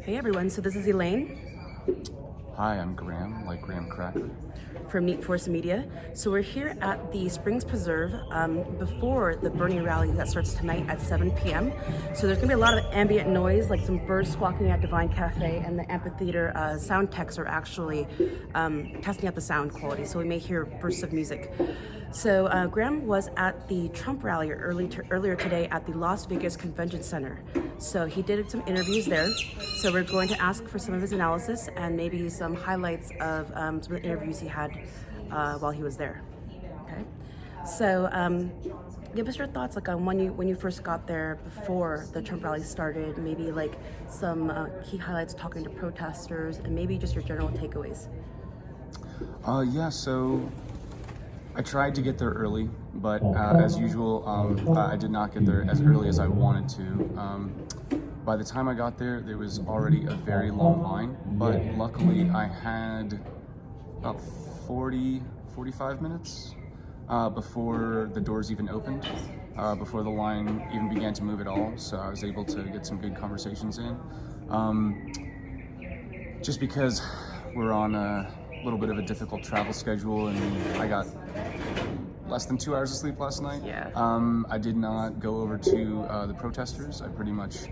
Hey everyone, so this is Elaine Hi, I'm Graeme, like Graham Cracker. from NEET Force Media. So we're here at the Springs Preserve before the Bernie rally that starts tonight at 7 p.m. So there's gonna be a lot of ambient noise, like some birds squawking at Divine Cafe, and the amphitheater sound techs are actually testing out the sound quality, so we may hear bursts of music. So Graham was at the Trump rally earlier today at the Las Vegas Convention Center. So he did some interviews there. So we're going to ask for some of his analysis and maybe some highlights of some of the interviews he had while he was there. Okay. So give us your thoughts, like on when you first got there before the Trump rally started. Maybe like some key highlights, talking to protesters, and maybe just your general takeaways. So I tried to get there early, but as usual, I did not get there as early as I wanted to. By the time I got there, there was already a very long line, but luckily I had about 45 minutes before the doors even opened, before the line even began to move at all, so I was able to get some good conversations in. Just because we're on a little bit of a difficult travel schedule, and I got less than 2 hours of sleep last night. Yeah. I did not go over to the protesters. I pretty much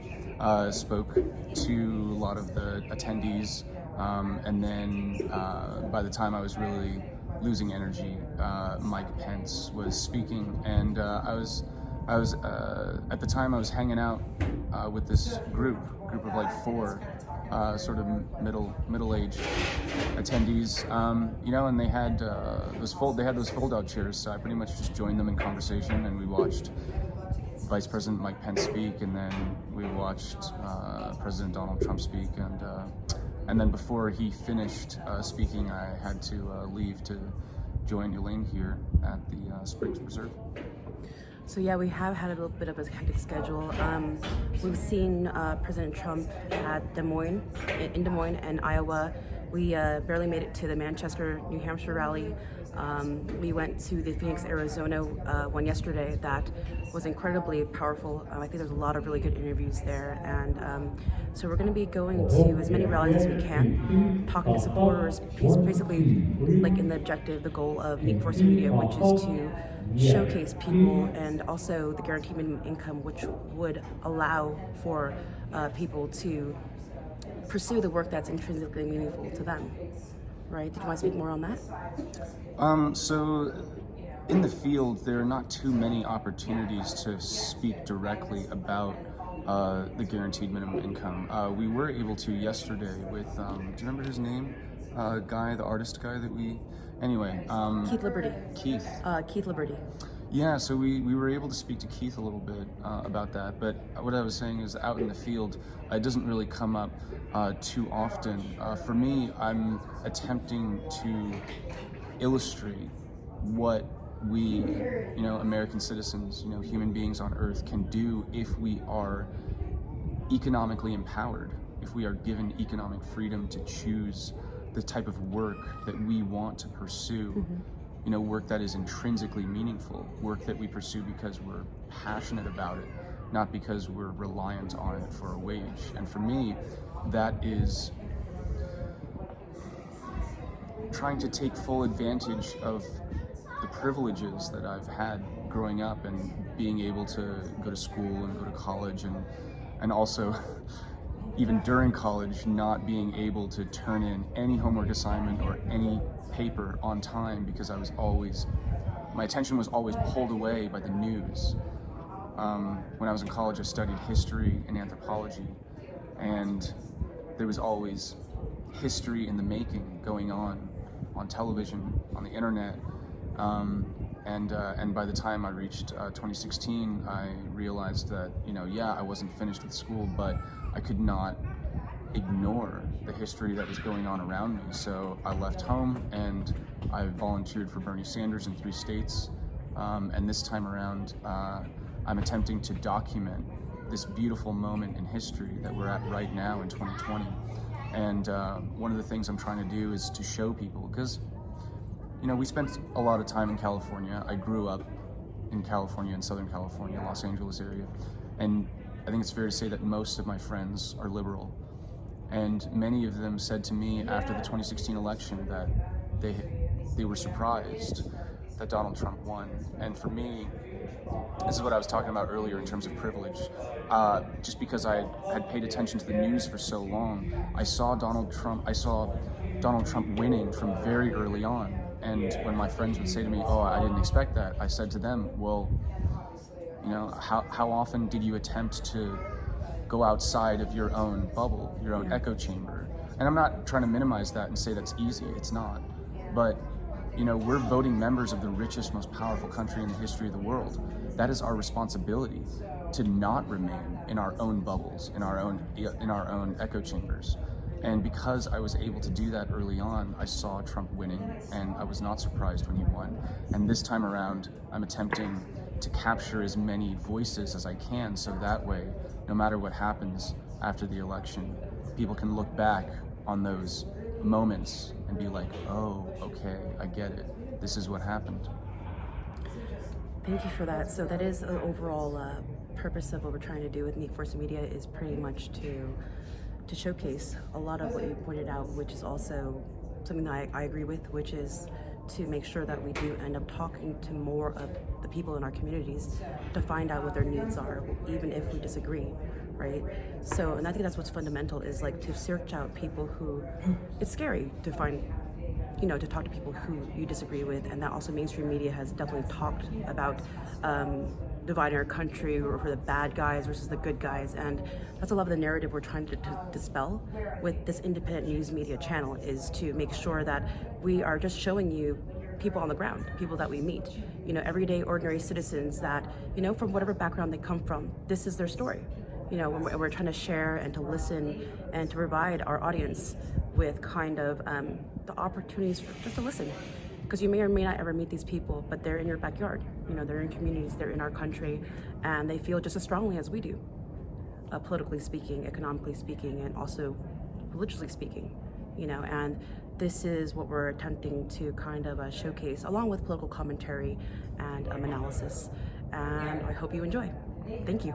spoke to a lot of the attendees, and then by the time I was really losing energy, Mike Pence was speaking, and I was at the time I was hanging out with this group of like four sort of middle-aged attendees, and they had those fold-out chairs. So I pretty much just joined them in conversation, and we watched Vice President Mike Pence speak, and then we watched President Donald Trump speak, and then before he finished speaking, I had to leave to join Elaine here at the Springs Preserve. So yeah, we have had a little bit of a hectic schedule. We've seen President Trump in Des Moines and Iowa. We barely made it to the Manchester, New Hampshire rally. We went to the Phoenix, Arizona one yesterday that was incredibly powerful. I think there's a lot of really good interviews there, and so we're going to be going to as many rallies as we can, talking to supporters, basically like in the goal of NEET Force Media, which is to showcase people and also the guaranteed minimum income, which would allow for people to pursue the work that's intrinsically meaningful to them. Right? Did you want to speak more on that? So in the field, there are not too many opportunities to speak directly about the guaranteed minimum income. We were able to yesterday with, do you remember his name? The artist guy that we, anyway. Keith Liberty. Keith Liberty. Yeah, so we were able to speak to Keith a little bit about that, but what I was saying is out in the field, it doesn't really come up too often. For me, I'm attempting to illustrate what we, American citizens, human beings on Earth can do if we are economically empowered, if we are given economic freedom to choose the type of work that we want to pursue. Mm-hmm. Work that is intrinsically meaningful, work that we pursue because we're passionate about it, not because we're reliant on it for a wage. And for me, that is trying to take full advantage of the privileges that I've had growing up and being able to go to school and go to college, and also even during college not being able to turn in any homework assignment or any paper on time because my attention was always pulled away by the news. When I was in college, I studied history and anthropology, and there was always history in the making going on television, on the internet, and by the time I reached 2016, I realized that I wasn't finished with school, but I could not ignore the history that was going on around me. So I left home and I volunteered for Bernie Sanders in 3 states. And this time around, I'm attempting to document this beautiful moment in history that we're at right now in 2020. And one of the things I'm trying to do is to show people, because we spent a lot of time in California. I grew up in California, in Southern California, Los Angeles area. And I think it's fair to say that most of my friends are liberal. And many of them said to me after the 2016 election that they were surprised that Donald Trump won. And for me, this is what I was talking about earlier in terms of privilege. Just because I had paid attention to the news for so long, I saw Donald Trump winning from very early on. And when my friends would say to me, "Oh, I didn't expect that," I said to them, "Well, you know, how often did you attempt to go outside of your own bubble, your own echo chamber?" And I'm not trying to minimize that and say that's easy. It's not. But, you know, we're voting members of the richest, most powerful country in the history of the world. That is our responsibility, to not remain in our own bubbles, in our own echo chambers. And because I was able to do that early on, I saw Trump winning, and I was not surprised when he won. And this time around, I'm attempting to capture as many voices as I can, so that way, no matter what happens after the election, people can look back on those moments and be like, "Oh, okay, I get it. This is what happened." Thank you for that. So that is the overall purpose of what we're trying to do with NEET Force Media, is pretty much to showcase a lot of what you pointed out, which is also something that I agree with, which is to make sure that we do end up talking to more of the people in our communities to find out what their needs are, even if we disagree, right? So, and I think that's what's fundamental, is like to search out people who, it's scary to find, you know, to talk to people who you disagree with, and that also mainstream media has definitely talked about dividing our country, or for the bad guys versus the good guys, and that's a lot of the narrative we're trying to dispel with this independent news media channel, is to make sure that we are just showing you people on the ground, people that we meet, you know, everyday ordinary citizens that, you know, from whatever background they come from, this is their story. You know, we're trying to share and to listen and to provide our audience with kind of the opportunities just to listen, because you may or may not ever meet these people, but they're in your backyard. You know, they're in communities, they're in our country, and they feel just as strongly as we do, politically speaking, economically speaking, and also religiously speaking. You know, and this is what we're attempting to kind of showcase, along with political commentary and analysis. And I hope you enjoy. Thank you.